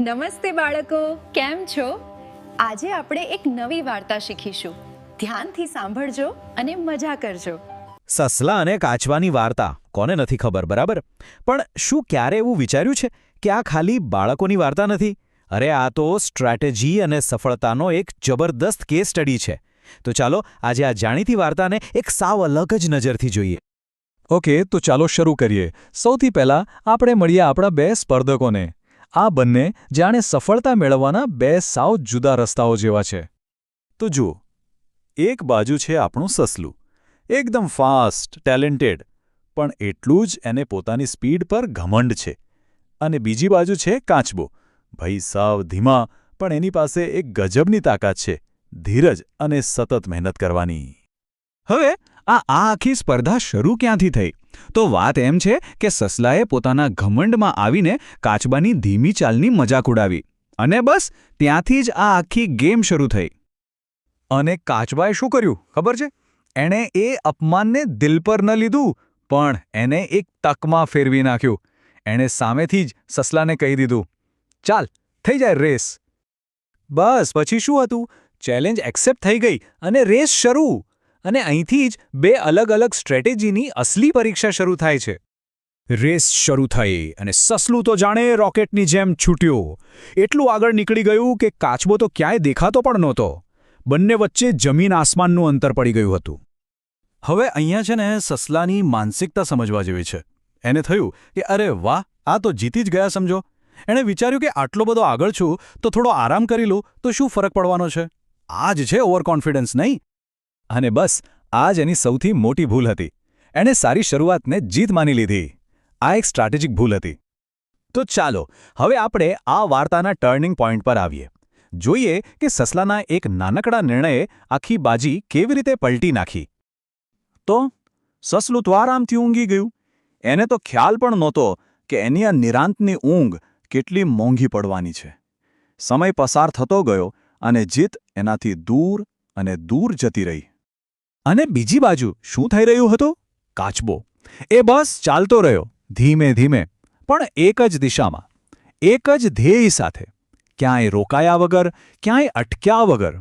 નમસ્તે બાળકો, કેમ છો? આજે આપણે એક નવી વાર્તા શીખીશું. ધ્યાનથી સાંભળજો અને મજા કરજો. સસલા અને કાચવાની વાર્તા કોને નથી ખબર, બરાબર? પણ શું ક્યારે એવું વિચાર્યું છે કે આ ખાલી બાળકોની વાર્તા નથી? અરે, આ તો સ્ટ્રેટેજી અને સફળતાનો એક જબરદસ્ત કેસ સ્ટડી છે. તો ચાલો આજે આ જાણીતી વાર્તાને એક સાવ અલગ જ નજરથી જોઈએ. ઓકે, તો ચાલો શરૂ કરીએ. સૌથી પહેલા આપણે મળીએ આપણા બે સ્પર્ધકોને. આ બંને જાણે સફળતા મેળવવાના બે સાવ જુદા રસ્તાઓ જેવા છે. તો જુઓ, એક બાજુ છે આપણું સસલું, એકદમ ફાસ્ટ, ટેલેન્ટેડ, પણ એટલું જ એને પોતાની સ્પીડ પર ઘમંડ છે. અને બીજી બાજુ છે કાચબો, ભાઈ સાવ ધીમા, પણ એની પાસે એક ગજબની તાકાત છે, ધીરજ અને સતત મહેનત કરવાની. હવે આ આખી સ્પર્ધા શરૂ ક્યાંથી થઈ? તો વાત એમ છે કે સસલાએ પોતાના ઘમંડમાં આવીને કાચબાની ધીમી ચાલની મજાક ઉડાવી. અને બસ ત્યાંથી જ આ આખી ગેમ શરૂ થઈ. અને કાચબાએ શું કર્યું ખબર છે? એણે એ અપમાનને દિલ પર ન લીધું, પણ એને એક તકમાં ફેરવી નાખ્યું. એણે સામેથી જ સસલાને કહી દીધું, ચાલ થઈ જાય રેસ. બસ પછી શું હતું? ચેલેન્જ એક્સેપ્ટ થઈ ગઈ અને રેસ શરૂ. અને અહીંથી જ બે અલગ અલગ સ્ટ્રેટેજીની અસલી પરીક્ષા શરૂ થાય છે. રેસ શરૂ થઈ અને સસલું તો જાણે રોકેટની જેમ છૂટ્યું. એટલું આગળ નીકળી ગયું કે કાચબો તો ક્યાંય દેખાતો પણ નહોતો. બંને વચ્ચે જમીન આસમાનનું અંતર પડી ગયું હતું. હવે અહીંયા છે ને સસલાની માનસિકતા સમજવા જેવી છે. એને થયું કે અરે વાહ, આ તો જીતી જ ગયા સમજો. એણે વિચાર્યું કે આટલો બધો આગળ છું તો થોડો આરામ કરી લઉં તો શું ફરક પડવાનો છે. આ જ છે ઓવર કોન્ફિડન્સ, નહીં? અને બસ આ જ એની સૌથી મોટી ભૂલ હતી. એણે સારી શરૂઆતને જીત માની લીધી. આ એક સ્ટ્રેટેજિક ભૂલ હતી. તો ચાલો હવે આપણે આ વાર્તાના ટર્નિંગ પોઈન્ટ પર આવીએ. જોઈએ કે સસલાના એક નાનકડા નિર્ણયે આખી બાજી કેવી રીતે પલટી નાખી. તો સસલું તો આરામથી ઊંઘી ગયું. એને તો ખ્યાલ પણ નહોતો કે એની આ નિરાંતની ઊંઘ કેટલી મોંઘી પડવાની છે. સમય પસાર થતો ગયો અને જીત એનાથી દૂર અને દૂર જતી રહી. અને બીજી બાજુ શું થઈ રહ્યું હતું? કાચબો એ બસ ચાલતો રહ્યો, ધીમે ધીમે, પણ એક જ દિશામાં, એક જ ધ્યેય સાથે, ક્યાંય રોકાયા વગર, ક્યાંય અટક્યા વગર.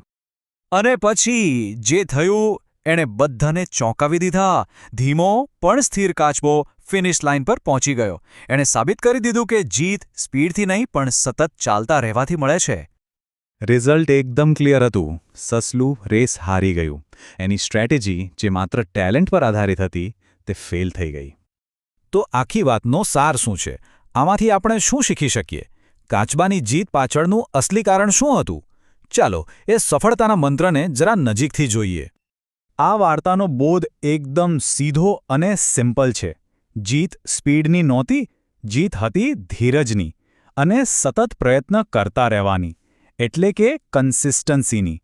અને પછી જે થયું એણે બધાને ચોંકાવી દીધા. ધીમો પણ સ્થિર કાચબો ફિનિશ લાઇન પર પહોંચી ગયો. એણે સાબિત કરી દીધું કે જીત સ્પીડથી નહીં પણ સતત ચાલતા રહેવાથી મળે છે. રિઝલ્ટ એકદમ ક્લિયર હતું. સસલું રેસ હારી ગયું. એની સ્ટ્રેટેજી જે માત્ર ટેલેન્ટ પર આધારિત હતી તે ફેલ થઈ ગઈ. તો આખી વાતનો સાર શું છે? આમાંથી આપણે શું શીખી શકીએ? કાચબાની જીત પાછળનું અસલી કારણ શું હતું? ચાલો એ સફળતાના મંત્રને જરા નજીકથી જોઈએ. આ વાર્તાનો બોધ એકદમ સીધો અને સિમ્પલ છે. જીત સ્પીડની નહોતી, જીત હતી ધીરજની અને સતત પ્રયત્ન કરતા રહેવાની, એટલે કે કન્સિસ્ટન્સીની.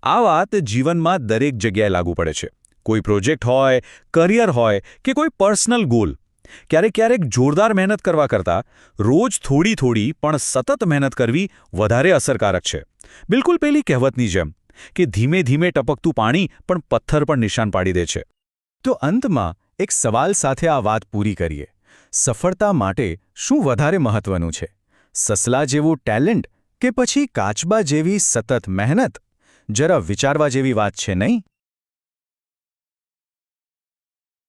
આ વાત જીવનમાં દરેક જગ્યાએ લાગુ પડે છે. કોઈ પ્રોજેક્ટ હોય, કરિયર હોય કે કોઈ પર્સનલ ગોલ. ક્યારેક જોરદાર મહેનત કરવા કરતાં રોજ થોડી થોડી પણ સતત મહેનત કરવી વધારે અસરકારક છે. બિલકુલ પેલી કહેવતની જેમ કે ધીમે ધીમે ટપકતું પાણી પણ પથ્થર પર નિશાન પાડી દે છે. તો અંતમાં એક સવાલ સાથે આ વાત પૂરી કરીએ. સફળતા માટે શું વધારે મહત્વનું છે? સસલા જેવું ટેલેન્ટ કે પછી કાચબા જેવી સતત મહેનત? જરા વિચારવા જેવી વાત છે, નહીં?